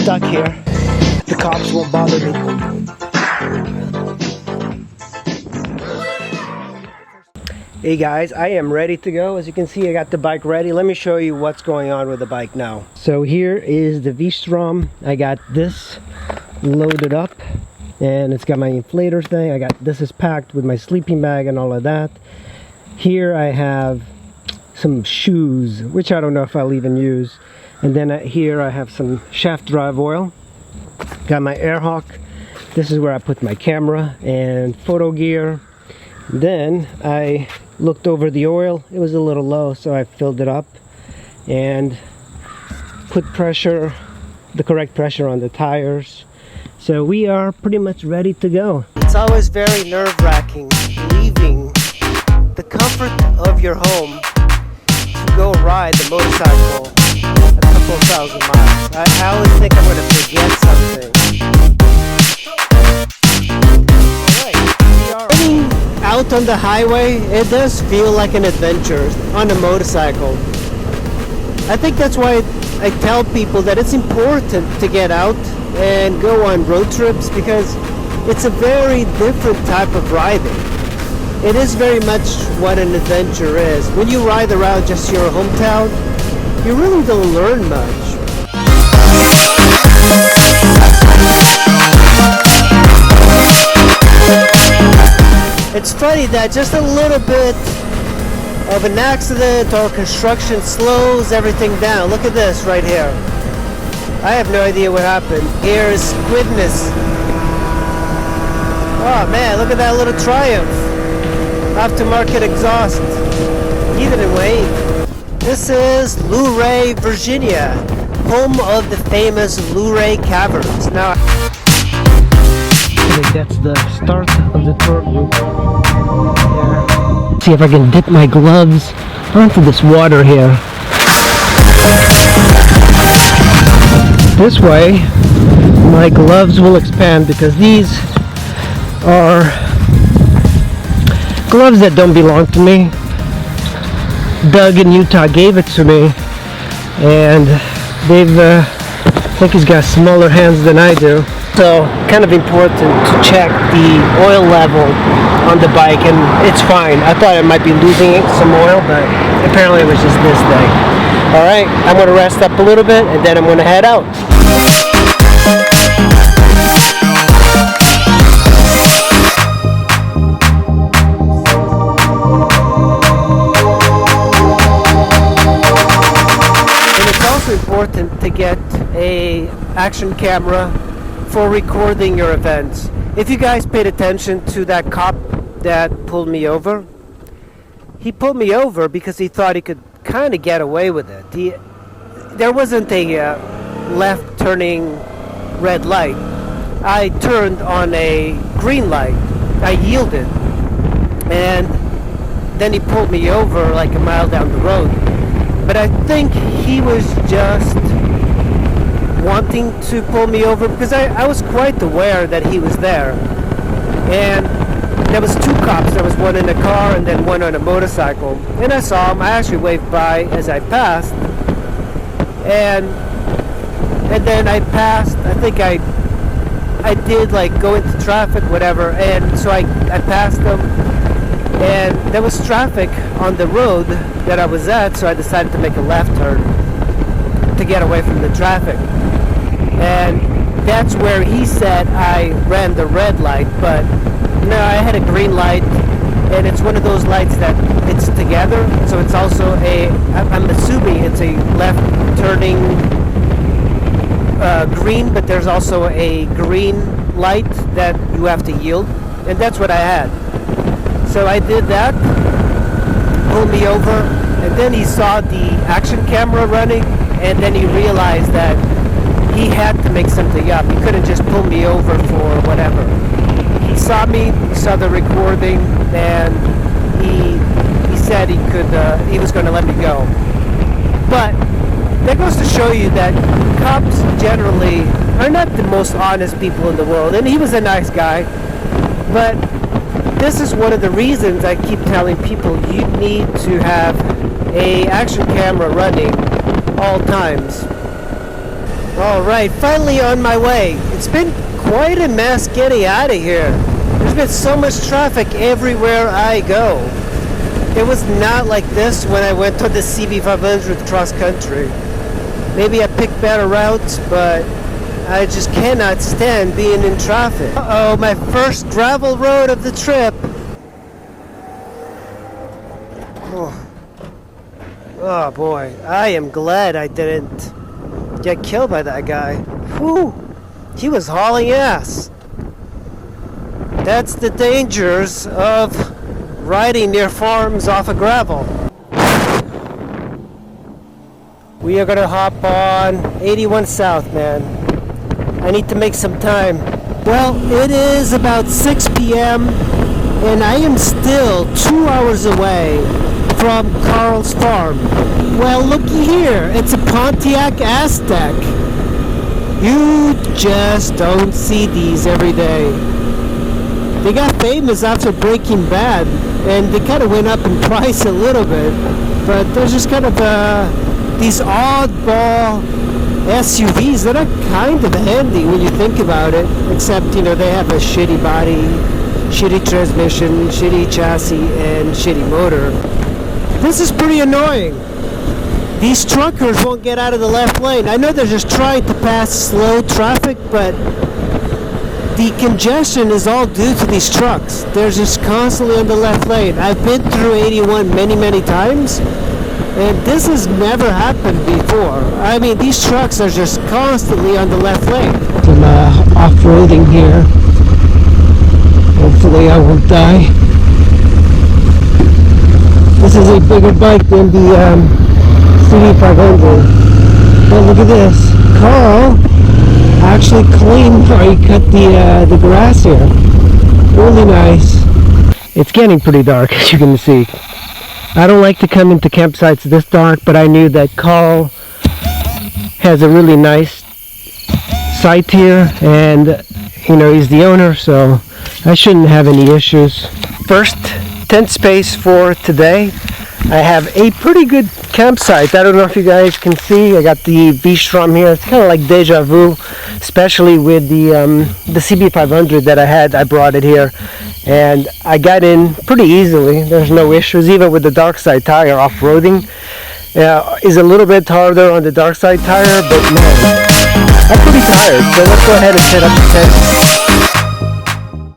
stuck here. The cops won't bother me. Hey guys, I am ready to go. As you can see, I got the bike ready. Let me show you what's going on with the bike now. So here is the V-Strom. I got this loaded up and it's got my inflator thing. I got this is packed with my sleeping bag and all of that. Here I have some shoes, which I don't know if I'll even use. And then here I have some shaft drive oil. Got my Airhawk. This is where I put my camera and photo gear. Then I looked over the oil. It was a little low, so I filled it up and put pressure, the correct pressure on the tires. So we are pretty much ready to go. It's always very nerve-wracking leaving the comfort of your home to go ride the motorcycle a couple thousand miles. I always think I'm going to forget something. Out on the highway, it does feel like an adventure on a motorcycle. I think that's why I tell people that it's important to get out and go on road trips, because it's a very different type of riding. It is very much what an adventure is. When you ride around just your hometown, you really don't learn much. It's funny that just a little bit of an accident or construction slows everything down. Look at this right here. I have no idea what happened. Here's Squidness. Oh man, look at that little Triumph. Aftermarket exhaust. He didn't wait. This is Luray, Virginia, home of the famous Luray Caverns. Now, I think that's the start of the tour group. Yeah. See if I can dip my gloves onto this water here. This way, my gloves will expand because these are gloves that don't belong to me. Doug in Utah gave it to me, and I think he's got smaller hands than I do. So kind of important to check the oil level on the bike, and it's fine. I thought I might be losing some oil, but apparently it was just this thing. Alright, I'm going to rest up a little bit and then I'm going to head out. And it's also important to get an action camera for recording your events. If you guys paid attention to that cop that pulled me over, he pulled me over because he thought he could kind of get away with it. There wasn't a left turning red light. I turned on a green light. I yielded, and then he pulled me over like a mile down the road. But I think he was just wanting to pull me over because I was quite aware that he was there. And there was two cops. There was one in a car and then one on a motorcycle. And I saw him. I actually waved by as I passed. And then I passed. I think I did like go into traffic, whatever. And so I passed him. And there was traffic on the road that I was at, so I decided to make a left turn to get away from the traffic. And that's where he said I ran the red light, but no, I had a green light, and it's one of those lights that it's together, so it's also I'm assuming it's a left turning green, but there's also a green light that you have to yield, and that's what I had. So I did that, pulled me over, and then he saw the action camera running, and then he realized that he had to make something up. He couldn't just pull me over for whatever. He saw me, he saw the recording, and he said he was going to let me go. But that goes to show you that cops generally are not the most honest people in the world. And he was a nice guy, but this is one of the reasons I keep telling people you need to have a action camera running all times. Alright, finally on my way. It's been quite a mess getting out of here. There's been so much traffic everywhere I go. It was not like this when I went on the CB500 cross country. Maybe I picked better routes, but I just cannot stand being in traffic. Uh-oh, my first gravel road of the trip. Oh boy, I am glad I didn't get killed by that guy. Whew, he was hauling ass. That's the dangers of riding near farms off of gravel. We are gonna hop on 81 South, man. I need to make some time. Well, it is about 6 p.m. and I am still 2 hours away from Carl's farm. Well, looky here, it's a Pontiac Aztec. You just don't see these every day. They got famous after Breaking Bad, and they kind of went up in price a little bit, but they're just kind of these oddball SUVs that are kind of handy when you think about it, except, you know, they have a shitty body, shitty transmission, shitty chassis, and shitty motor. This is pretty annoying. These truckers won't get out of the left lane. I know they're just trying to pass slow traffic, but the congestion is all due to these trucks. They're just constantly on the left lane. I've been through 81 many times, and this has never happened before. I mean, these trucks are just constantly on the left lane. I'm off-roading here. Hopefully I won't die. This is a bigger bike than the CB500. But look at this. Carl actually cleaned or he cut the grass here. Really nice. It's getting pretty dark, as you can see. I don't like to come into campsites this dark, but I knew that Carl has a really nice site here, and you know, he's the owner, so I shouldn't have any issues. First tent space for today. I have a pretty good campsite. I don't know if you guys can see. I got the V-Strom here. It's kind of like deja vu, especially with the CB500 that I had. I brought it here, and I got in pretty easily. There's no issues, even with the dark side tire. Off-roading is a little bit harder on the dark side tire, but man, I'm pretty tired. So let's go ahead and set up the tent.